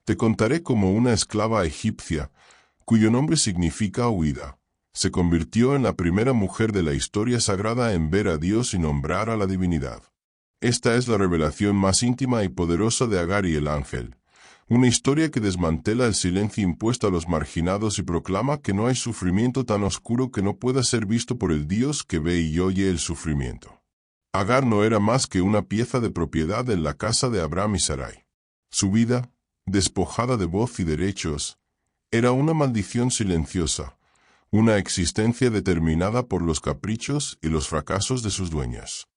Te contaré cómo una esclava egipcia, cuyo nombre significa huida, se convirtió en la primera mujer de la historia sagrada en ver a Dios y nombrar a la divinidad. Esta es la revelación más íntima y poderosa de Agar y el ángel, una historia que desmantela el silencio impuesto a los marginados y proclama que no hay sufrimiento tan oscuro que no pueda ser visto por el Dios que ve y oye el sufrimiento. Agar no era más que una pieza de propiedad en la casa de Abraham y Sarai. Su vida, despojada de voz y derechos, era una maldición silenciosa, una existencia determinada por los caprichos y los fracasos de sus dueños.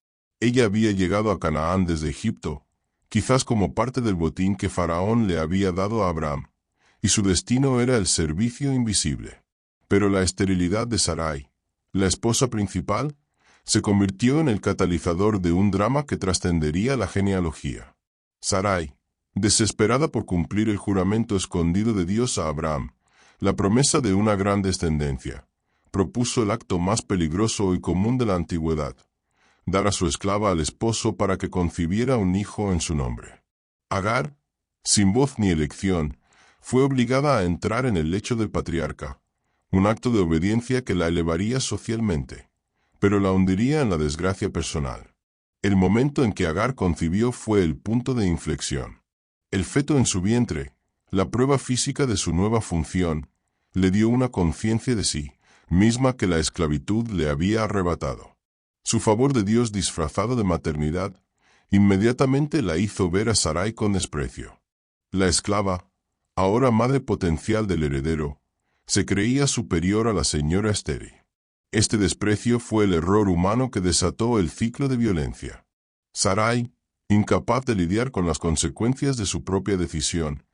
Ella había llegado a Canaán desde Egipto, quizás como parte del botín que Faraón le había dado a Abraham, y su destino era el servicio invisible. Pero la esterilidad de Sarai, la esposa principal, se convirtió en el catalizador de un drama que trascendería la genealogía. Sarai, desesperada por cumplir el juramento escondido de Dios a Abraham, la promesa de una gran descendencia, propuso el acto más peligroso y común de la antigüedad: dar a su esclava al esposo para que concibiera un hijo en su nombre. Agar, sin voz ni elección, fue obligada a entrar en el lecho del patriarca, un acto de obediencia que la elevaría socialmente, pero la hundiría en la desgracia personal. El momento en que Agar concibió fue el punto de inflexión. El feto en su vientre, la prueba física de su nueva función, le dio una conciencia de sí misma que la esclavitud le había arrebatado. Su favor de Dios disfrazado de maternidad inmediatamente la hizo ver a Sarai con desprecio. La esclava, ahora madre potencial del heredero, se creía superior a la señora estéril. Este desprecio fue el error humano que desató el ciclo de violencia. Sarai, incapaz de lidiar con las consecuencias de su propia decisión,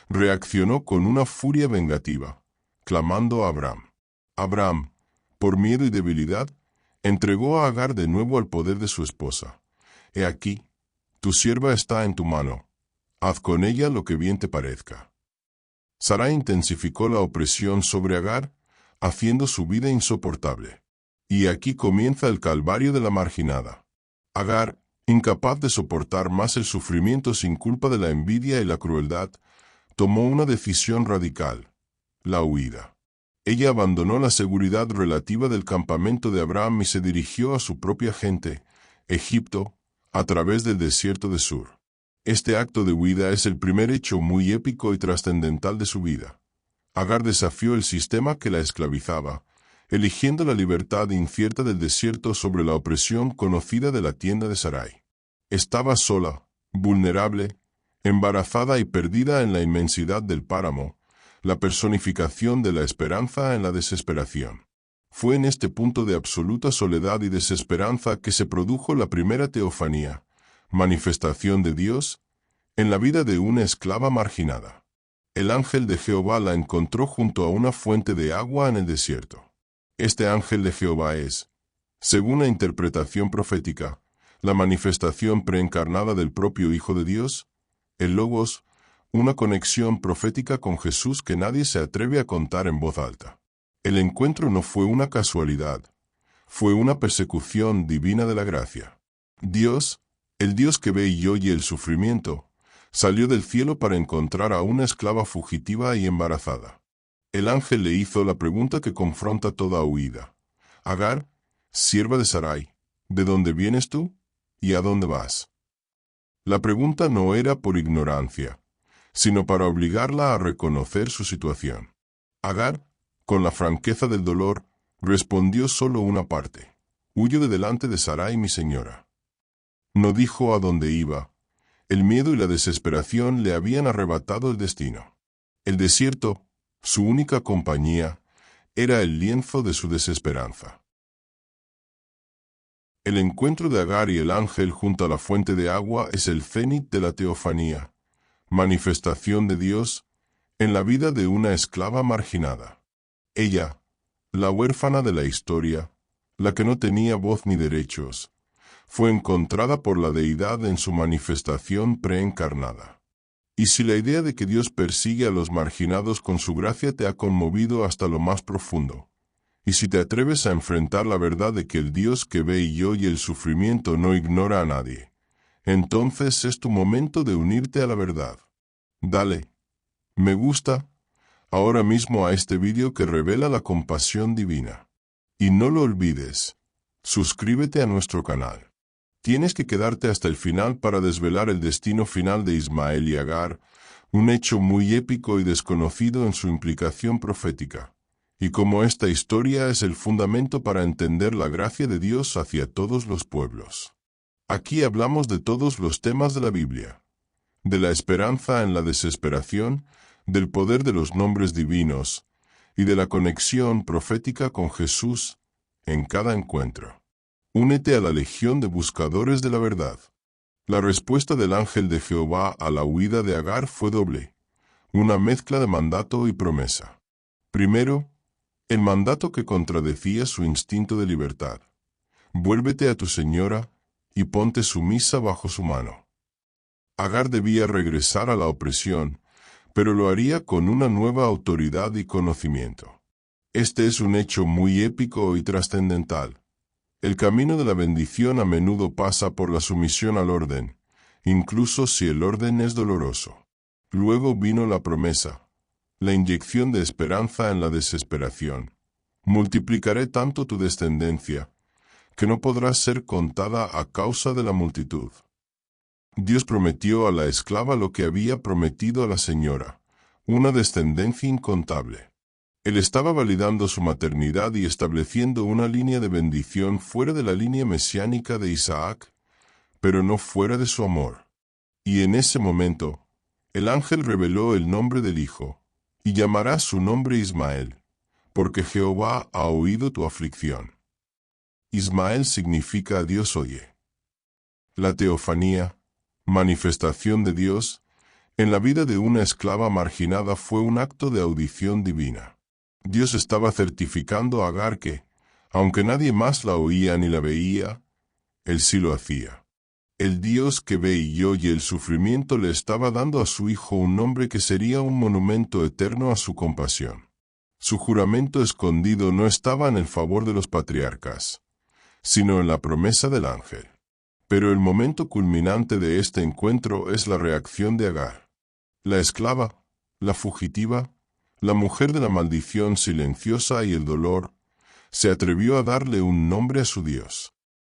reaccionó con una furia vengativa, clamando a Abraham. Abraham, por miedo y debilidad, entregó a Agar de nuevo al poder de su esposa. He aquí, tu sierva está en tu mano, haz con ella lo que bien te parezca. Sarai intensificó la opresión sobre Agar, haciendo su vida insoportable. Y aquí comienza el calvario de la marginada. Agar, incapaz de soportar más el sufrimiento sin culpa de la envidia y la crueldad, tomó una decisión radical: la huida. Ella abandonó la seguridad relativa del campamento de Abraham y se dirigió a su propia gente, Egipto, a través del desierto de Sur. Este acto de huida es el primer hecho muy épico y trascendental de su vida. Agar desafió el sistema que la esclavizaba, eligiendo la libertad incierta del desierto sobre la opresión conocida de la tienda de Sarai. Estaba sola, vulnerable, embarazada y perdida en la inmensidad del páramo, la personificación de la esperanza en la desesperación. Fue en este punto de absoluta soledad y desesperanza que se produjo la primera teofanía, manifestación de Dios, en la vida de una esclava marginada. El ángel de Jehová la encontró junto a una fuente de agua en el desierto. Este ángel de Jehová es, según la interpretación profética, la manifestación preencarnada del propio Hijo de Dios, el Logos, una conexión profética con Jesús que nadie se atreve a contar en voz alta. El encuentro no fue una casualidad, fue una persecución divina de la gracia. Dios, el Dios que ve y oye el sufrimiento, salió del cielo para encontrar a una esclava fugitiva y embarazada. El ángel le hizo la pregunta que confronta toda huida. Agar, sierva de Sarai, ¿de dónde vienes tú? ¿Y a dónde vas? La pregunta no era por ignorancia, sino para obligarla a reconocer su situación. Agar, con la franqueza del dolor, respondió solo una parte: huyo de delante de Sarai mi señora. No dijo a dónde iba. El miedo y la desesperación le habían arrebatado el destino. El desierto, su única compañía, era el lienzo de su desesperanza. El encuentro de Agar y el ángel junto a la fuente de agua es el cenit de la teofanía, manifestación de Dios, en la vida de una esclava marginada. Ella, la huérfana de la historia, la que no tenía voz ni derechos, fue encontrada por la deidad en su manifestación preencarnada. Y si la idea de que Dios persigue a los marginados con su gracia te ha conmovido hasta lo más profundo, y si te atreves a enfrentar la verdad de que el Dios que ve y oye el sufrimiento no ignora a nadie, entonces es tu momento de unirte a la verdad. Dale, Me gusta ahora mismo a este vídeo que revela la compasión divina. Y no lo olvides, suscríbete a nuestro canal. Tienes que quedarte hasta el final para desvelar el destino final de Ismael y Agar, un hecho muy épico y desconocido en su implicación profética. Y como esta historia es el fundamento para entender la gracia de Dios hacia todos los pueblos. Aquí hablamos de todos los temas de la Biblia, de la esperanza en la desesperación, del poder de los nombres divinos y de la conexión profética con Jesús en cada encuentro. Únete a la legión de buscadores de la verdad. La respuesta del ángel de Jehová a la huida de Agar fue doble, una mezcla de mandato y promesa. Primero, el mandato que contradecía su instinto de libertad. Vuélvete a tu señora y ponte sumisa bajo su mano. Agar debía regresar a la opresión, pero lo haría con una nueva autoridad y conocimiento. Este es un hecho muy épico y trascendental. El camino de la bendición a menudo pasa por la sumisión al orden, incluso si el orden es doloroso. Luego vino la promesa, la inyección de esperanza en la desesperación. Multiplicaré tanto tu descendencia, que no podrá ser contada a causa de la multitud. Dios prometió a la esclava lo que había prometido a la señora, una descendencia incontable. Él estaba validando su maternidad y estableciendo una línea de bendición fuera de la línea mesiánica de Isaac, pero no fuera de su amor. Y en ese momento, el ángel reveló el nombre del hijo, y llamará su nombre Ismael, porque Jehová ha oído tu aflicción. Ismael significa Dios oye. La teofanía, manifestación de Dios, en la vida de una esclava marginada fue un acto de audición divina. Dios estaba certificando a Agar que, aunque nadie más la oía ni la veía, Él sí lo hacía. El Dios que ve y oye el sufrimiento le estaba dando a su hijo un nombre que sería un monumento eterno a su compasión. Su juramento escondido no estaba en el favor de los patriarcas, sino en la promesa del ángel. Pero el momento culminante de este encuentro es la reacción de Agar. La esclava, la fugitiva, la mujer de la maldición silenciosa y el dolor, se atrevió a darle un nombre a su Dios.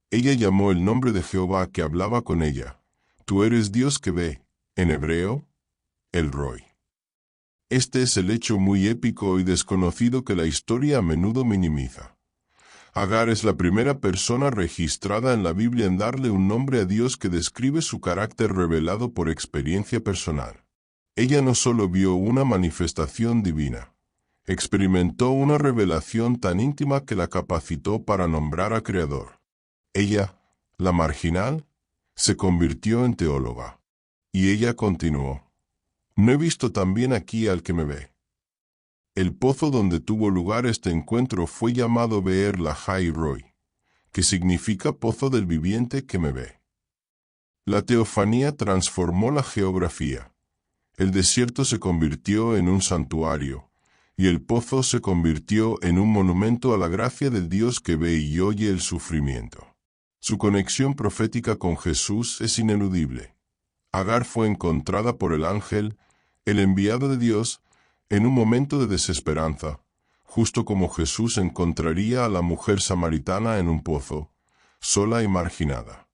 Ella llamó el nombre de Jehová que hablaba con ella. Tú eres Dios que ve, en hebreo, El Roi. Este es el hecho muy épico y desconocido que la historia a menudo minimiza. Agar es la primera persona registrada en la Biblia en darle un nombre a Dios que describe su carácter revelado por experiencia personal. Ella no solo vio una manifestación divina, experimentó una revelación tan íntima que la capacitó para nombrar a Creador. Ella, la marginal, se convirtió en teóloga. Y ella continuó: no he visto también aquí al que me ve. El pozo donde tuvo lugar este encuentro fue llamado Beer Lahai Roi, que significa pozo del viviente que me ve. La teofanía transformó la geografía. El desierto se convirtió en un santuario, y el pozo se convirtió en un monumento a la gracia del Dios que ve y oye el sufrimiento. Su conexión profética con Jesús es ineludible. Agar fue encontrada por el ángel, el enviado de Dios, en un momento de desesperanza, justo como Jesús encontraría a la mujer samaritana en un pozo, sola y marginada.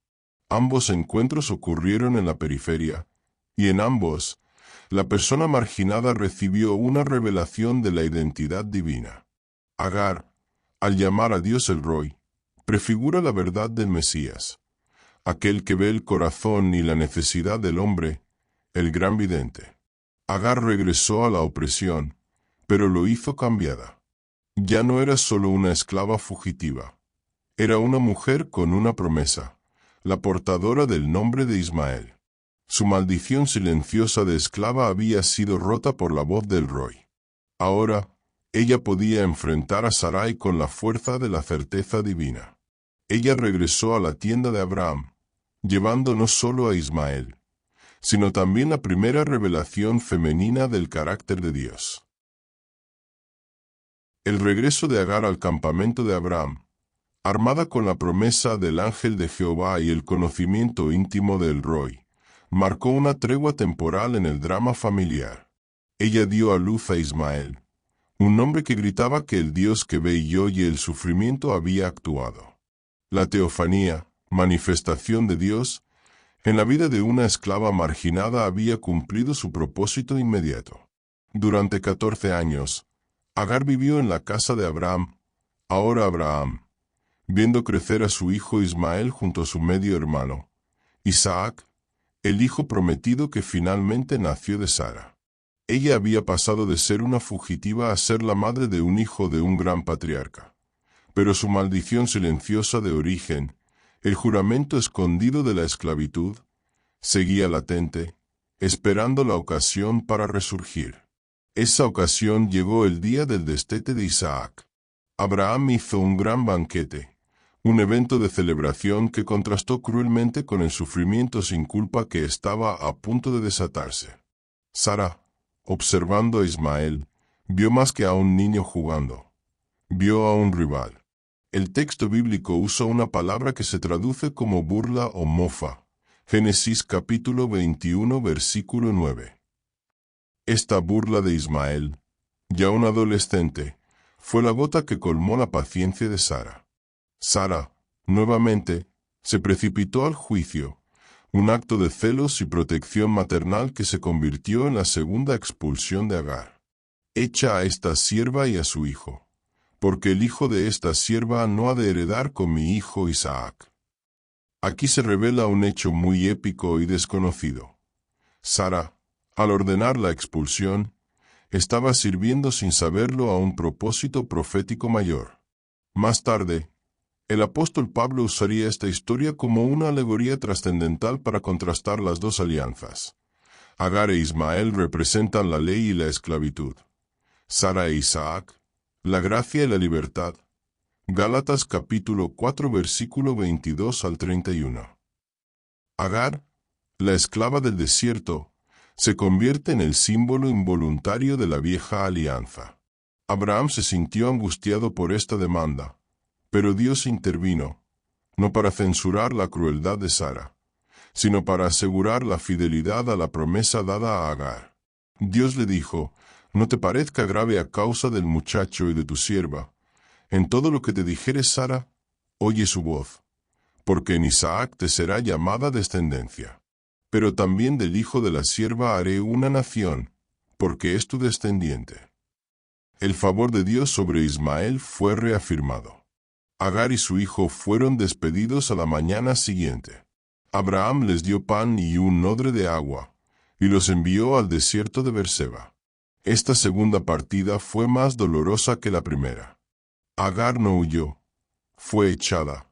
Ambos encuentros ocurrieron en la periferia, y en ambos, la persona marginada recibió una revelación de la identidad divina. Agar, al llamar a Dios el Roi, prefigura la verdad del Mesías, aquel que ve el corazón y la necesidad del hombre, el gran vidente. Agar regresó a la opresión, pero lo hizo cambiada. Ya no era solo una esclava fugitiva. Era una mujer con una promesa, la portadora del nombre de Ismael. Su maldición silenciosa de esclava había sido rota por la voz del Roi. Ahora, ella podía enfrentar a Sarai con la fuerza de la certeza divina. Ella regresó a la tienda de Abraham, llevando no solo a Ismael, sino también la primera revelación femenina del carácter de Dios. El regreso de Agar al campamento de Abraham, armada con la promesa del ángel de Jehová y el conocimiento íntimo del Roi, marcó una tregua temporal en el drama familiar. Ella dio a luz a Ismael, un nombre que gritaba que el Dios que ve y oye el sufrimiento había actuado. La teofanía, manifestación de Dios, en la vida de una esclava marginada había cumplido su propósito inmediato. Durante 14 años, Agar vivió en la casa de Abraham, ahora Abraham, viendo crecer a su hijo Ismael junto a su medio hermano, Isaac, el hijo prometido que finalmente nació de Sara. Ella había pasado de ser una fugitiva a ser la madre de un hijo de un gran patriarca. Pero su maldición silenciosa de origen, el juramento escondido de la esclavitud, seguía latente, esperando la ocasión para resurgir. Esa ocasión llegó el día del destete de Isaac. Abraham hizo un gran banquete, un evento de celebración que contrastó cruelmente con el sufrimiento sin culpa que estaba a punto de desatarse. Sara, observando a Ismael, vio más que a un niño jugando. Vio a un rival. El texto bíblico usa una palabra que se traduce como burla o mofa. Génesis capítulo 21 versículo 9. Esta burla de Ismael, ya un adolescente, fue la gota que colmó la paciencia de Sara. Sara, nuevamente, se precipitó al juicio, un acto de celos y protección maternal que se convirtió en la segunda expulsión de Agar. Echa a esta sierva y a su hijo, porque el hijo de esta sierva no ha de heredar con mi hijo Isaac. Aquí se revela un hecho muy épico y desconocido. Sara, al ordenar la expulsión, estaba sirviendo sin saberlo a un propósito profético mayor. Más tarde, el apóstol Pablo usaría esta historia como una alegoría trascendental para contrastar las dos alianzas. Agar e Ismael representan la ley y la esclavitud. Sara e Isaac, la gracia y la libertad. Gálatas capítulo 4 versículo 22 al 31. Agar, la esclava del desierto, se convierte en el símbolo involuntario de la vieja alianza. Abraham se sintió angustiado por esta demanda, pero Dios intervino, no para censurar la crueldad de Sara, sino para asegurar la fidelidad a la promesa dada a Agar. Dios le dijo: «No te parezca grave a causa del muchacho y de tu sierva. En todo lo que te dijere Sara, oye su voz, porque en Isaac te será llamada descendencia. Pero también del hijo de la sierva haré una nación, porque es tu descendiente». El favor de Dios sobre Ismael fue reafirmado. Agar y su hijo fueron despedidos a la mañana siguiente. Abraham les dio pan y un odre de agua, y los envió al desierto de Berseba. Esta segunda partida fue más dolorosa que la primera. Agar no huyó, fue echada,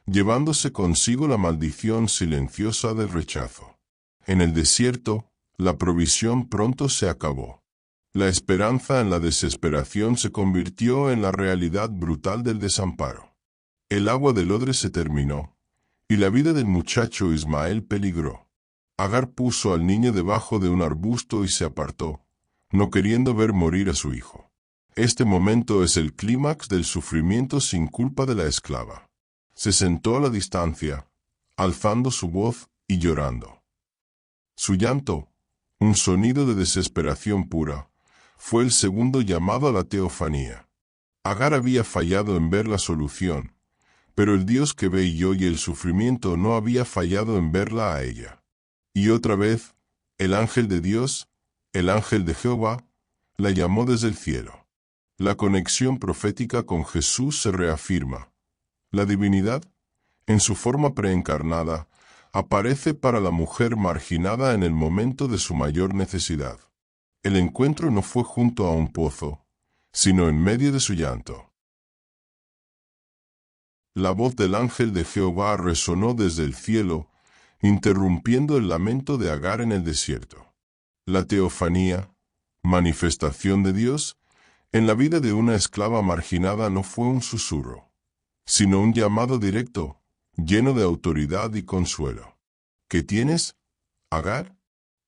llevándose consigo la maldición silenciosa del rechazo. En el desierto, la provisión pronto se acabó. La esperanza en la desesperación se convirtió en la realidad brutal del desamparo. El agua del odre se terminó, y la vida del muchacho Ismael peligró. Agar puso al niño debajo de un arbusto y se apartó, no queriendo ver morir a su hijo. Este momento es el clímax del sufrimiento sin culpa de la esclava. Se sentó a la distancia, alzando su voz y llorando. Su llanto, un sonido de desesperación pura, fue el segundo llamado a la teofanía. Agar había fallado en ver la solución, pero el Dios que ve y oye el sufrimiento no había fallado en verla a ella. Y otra vez, el ángel de Dios, el ángel de Jehová, la llamó desde el cielo. La conexión profética con Jesús se reafirma. La divinidad, en su forma preencarnada, aparece para la mujer marginada en el momento de su mayor necesidad. El encuentro no fue junto a un pozo, sino en medio de su llanto. La voz del ángel de Jehová resonó desde el cielo, interrumpiendo el lamento de Agar en el desierto. La teofanía, manifestación de Dios, en la vida de una esclava marginada no fue un susurro, sino un llamado directo, lleno de autoridad y consuelo. ¿Qué tienes, Agar?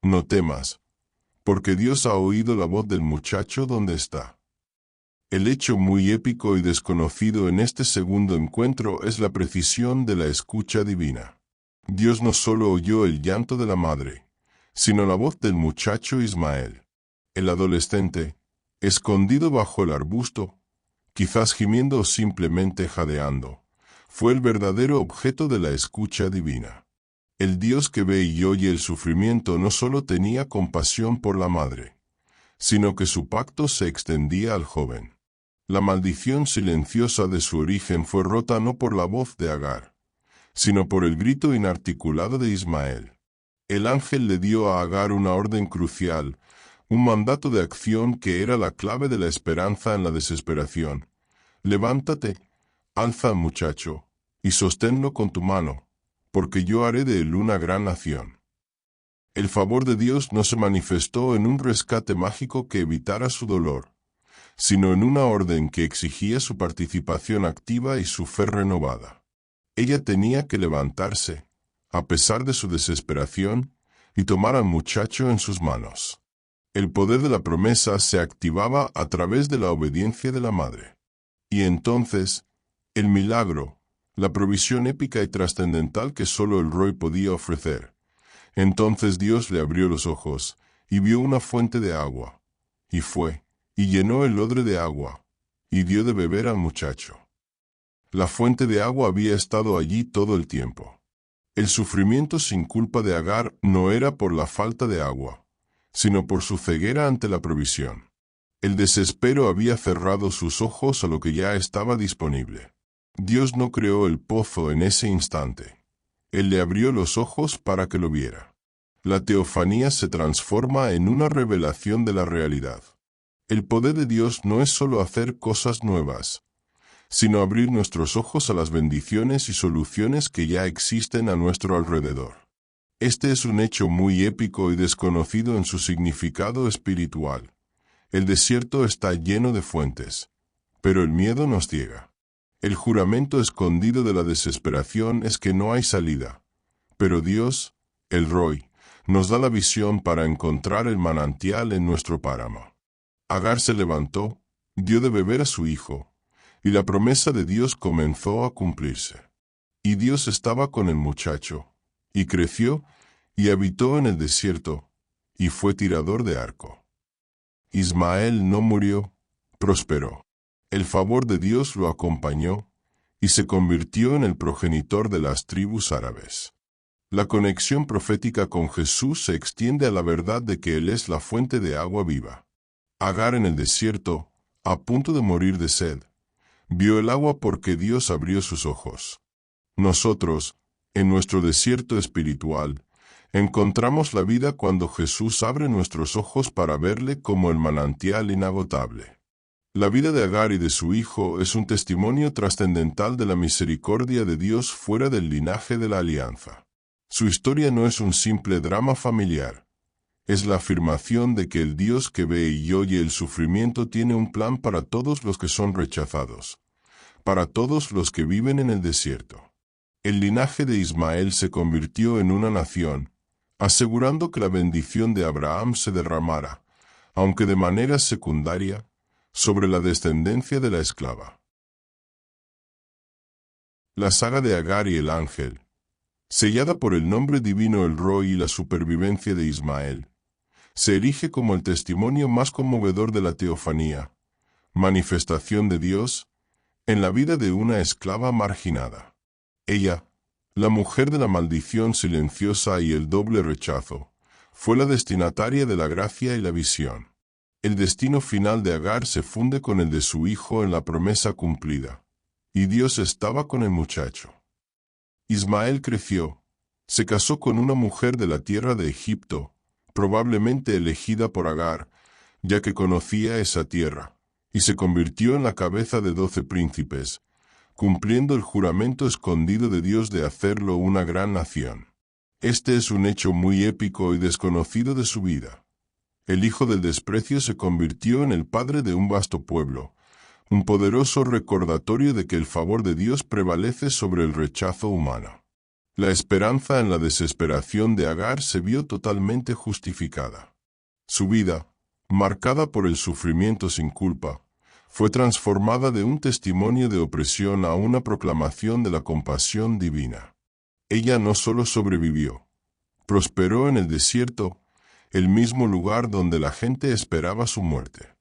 No temas, porque Dios ha oído la voz del muchacho donde está. El hecho muy épico y desconocido en este segundo encuentro es la precisión de la escucha divina. Dios no solo oyó el llanto de la madre, sino la voz del muchacho Ismael. El adolescente, escondido bajo el arbusto, quizás gimiendo o simplemente jadeando, fue el verdadero objeto de la escucha divina. El Dios que ve y oye el sufrimiento no solo tenía compasión por la madre, sino que su pacto se extendía al joven. La maldición silenciosa de su origen fue rota no por la voz de Agar, sino por el grito inarticulado de Ismael. El ángel le dio a Agar una orden crucial, un mandato de acción que era la clave de la esperanza en la desesperación. Levántate, alza, muchacho, y sosténlo con tu mano, porque yo haré de él una gran nación. El favor de Dios no se manifestó en un rescate mágico que evitara su dolor, sino en una orden que exigía su participación activa y su fe renovada. Ella tenía que levantarse, a pesar de su desesperación, y tomar al muchacho en sus manos. El poder de la promesa se activaba a través de la obediencia de la madre. Y entonces, el milagro, la provisión épica y trascendental que solo el Roy podía ofrecer. Entonces Dios le abrió los ojos, y vio una fuente de agua, y fue, y llenó el odre de agua, y dio de beber al muchacho. La fuente de agua había estado allí todo el tiempo. El sufrimiento sin culpa de Agar no era por la falta de agua, sino por su ceguera ante la provisión. El desespero había cerrado sus ojos a lo que ya estaba disponible. Dios no creó el pozo en ese instante. Él le abrió los ojos para que lo viera. La teofanía se transforma en una revelación de la realidad. El poder de Dios no es solo hacer cosas nuevas, sino abrir nuestros ojos a las bendiciones y soluciones que ya existen a nuestro alrededor. Este es un hecho muy épico y desconocido en su significado espiritual. El desierto está lleno de fuentes, pero el miedo nos ciega. El juramento escondido de la desesperación es que no hay salida, pero Dios, el Roy, nos da la visión para encontrar el manantial en nuestro páramo. Agar se levantó, dio de beber a su hijo, y la promesa de Dios comenzó a cumplirse. Y Dios estaba con el muchacho, y creció, y habitó en el desierto, y fue tirador de arco. Ismael no murió, prosperó. El favor de Dios lo acompañó, y se convirtió en el progenitor de las tribus árabes. La conexión profética con Jesús se extiende a la verdad de que Él es la fuente de agua viva. Agar en el desierto, a punto de morir de sed, vio el agua porque Dios abrió sus ojos. Nosotros, en nuestro desierto espiritual, encontramos la vida cuando Jesús abre nuestros ojos para verle como el manantial inagotable. La vida de Agar y de su hijo es un testimonio trascendental de la misericordia de Dios fuera del linaje de la alianza. Su historia no es un simple drama familiar. Es la afirmación de que el Dios que ve y oye el sufrimiento tiene un plan para todos los que son rechazados, para todos los que viven en el desierto. El linaje de Ismael se convirtió en una nación, asegurando que la bendición de Abraham se derramara, aunque de manera secundaria, sobre la descendencia de la esclava. La saga de Agar y el ángel, sellada por el nombre divino El Roy y la supervivencia de Ismael, se erige como el testimonio más conmovedor de la teofanía, manifestación de Dios, en la vida de una esclava marginada. Ella, la mujer de la maldición silenciosa y el doble rechazo, fue la destinataria de la gracia y la visión. El destino final de Agar se funde con el de su hijo en la promesa cumplida, y Dios estaba con el muchacho. Ismael creció, se casó con una mujer de la tierra de Egipto, probablemente elegida por Agar, ya que conocía esa tierra, y se convirtió en la cabeza de 12 príncipes, cumpliendo el juramento escondido de Dios de hacerlo una gran nación. Este es un hecho muy épico y desconocido de su vida. El hijo del desprecio se convirtió en el padre de un vasto pueblo, un poderoso recordatorio de que el favor de Dios prevalece sobre el rechazo humano. La esperanza en la desesperación de Agar se vio totalmente justificada. Su vida, marcada por el sufrimiento sin culpa, fue transformada de un testimonio de opresión a una proclamación de la compasión divina. Ella no solo sobrevivió, prosperó en el desierto, el mismo lugar donde la gente esperaba su muerte.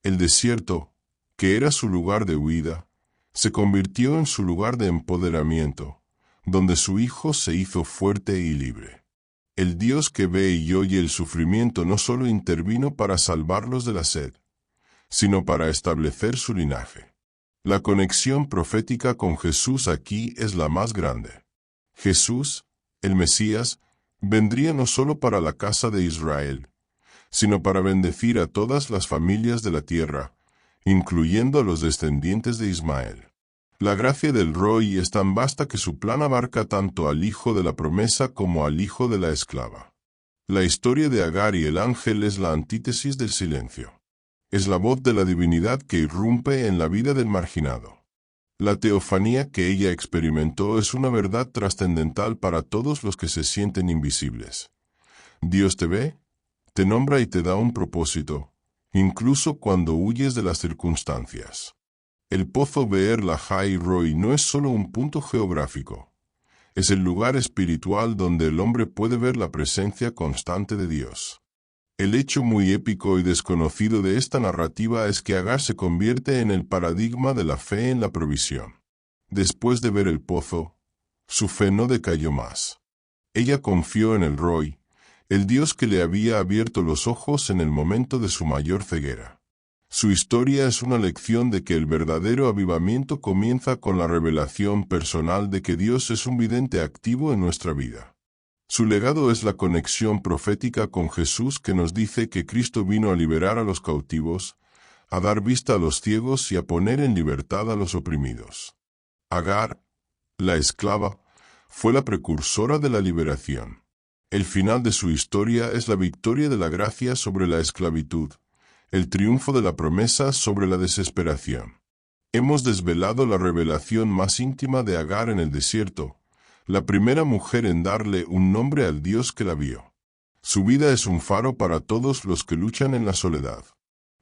El desierto, que era su lugar de huida, se convirtió en su lugar de empoderamiento, donde su Hijo se hizo fuerte y libre. El Dios que ve y oye el sufrimiento no solo intervino para salvarlos de la sed, sino para establecer su linaje. La conexión profética con Jesús aquí es la más grande. Jesús, el Mesías, vendría no solo para la casa de Israel, sino para bendecir a todas las familias de la tierra, incluyendo a los descendientes de Ismael. La gracia del Roy es tan vasta que su plan abarca tanto al hijo de la promesa como al hijo de la esclava. La historia de Agar y el ángel es la antítesis del silencio. Es la voz de la divinidad que irrumpe en la vida del marginado. La teofanía que ella experimentó es una verdad trascendental para todos los que se sienten invisibles. Dios te ve, te nombra y te da un propósito, incluso cuando huyes de las circunstancias. El pozo Beer Lahai Roi no es solo un punto geográfico. Es el lugar espiritual donde el hombre puede ver la presencia constante de Dios. El hecho muy épico y desconocido de esta narrativa es que Agar se convierte en el paradigma de la fe en la provisión. Después de ver el pozo, su fe no decayó más. Ella confió en el Roy, el Dios que le había abierto los ojos en el momento de su mayor ceguera. Su historia es una lección de que el verdadero avivamiento comienza con la revelación personal de que Dios es un vidente activo en nuestra vida. Su legado es la conexión profética con Jesús que nos dice que Cristo vino a liberar a los cautivos, a dar vista a los ciegos y a poner en libertad a los oprimidos. Agar, la esclava, fue la precursora de la liberación. El final de su historia es la victoria de la gracia sobre la esclavitud, el triunfo de la promesa sobre la desesperación. Hemos desvelado la revelación más íntima de Agar en el desierto, la primera mujer en darle un nombre al Dios que la vio. Su vida es un faro para todos los que luchan en la soledad.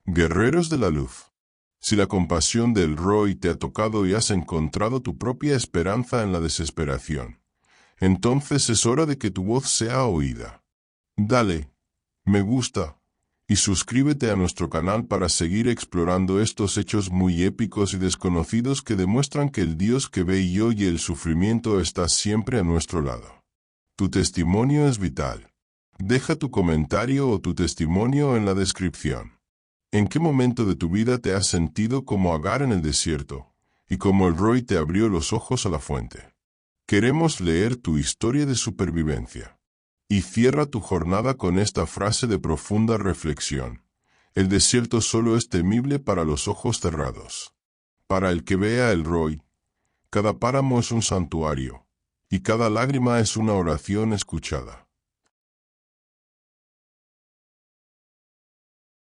Guerreros de la luz. Si la compasión del Roy te ha tocado y has encontrado tu propia esperanza en la desesperación, entonces es hora de que tu voz sea oída. Dale, me gusta, y suscríbete a nuestro canal para seguir explorando estos hechos muy épicos y desconocidos que demuestran que el Dios que ve y oye el sufrimiento está siempre a nuestro lado. Tu testimonio es vital. Deja tu comentario o tu testimonio en la descripción. ¿En qué momento de tu vida te has sentido como Agar en el desierto, y como el Roy te abrió los ojos a la fuente? Queremos leer tu historia de supervivencia. Y cierra tu jornada con esta frase de profunda reflexión. El desierto solo es temible para los ojos cerrados. Para el que vea el Roy, cada páramo es un santuario, y cada lágrima es una oración escuchada.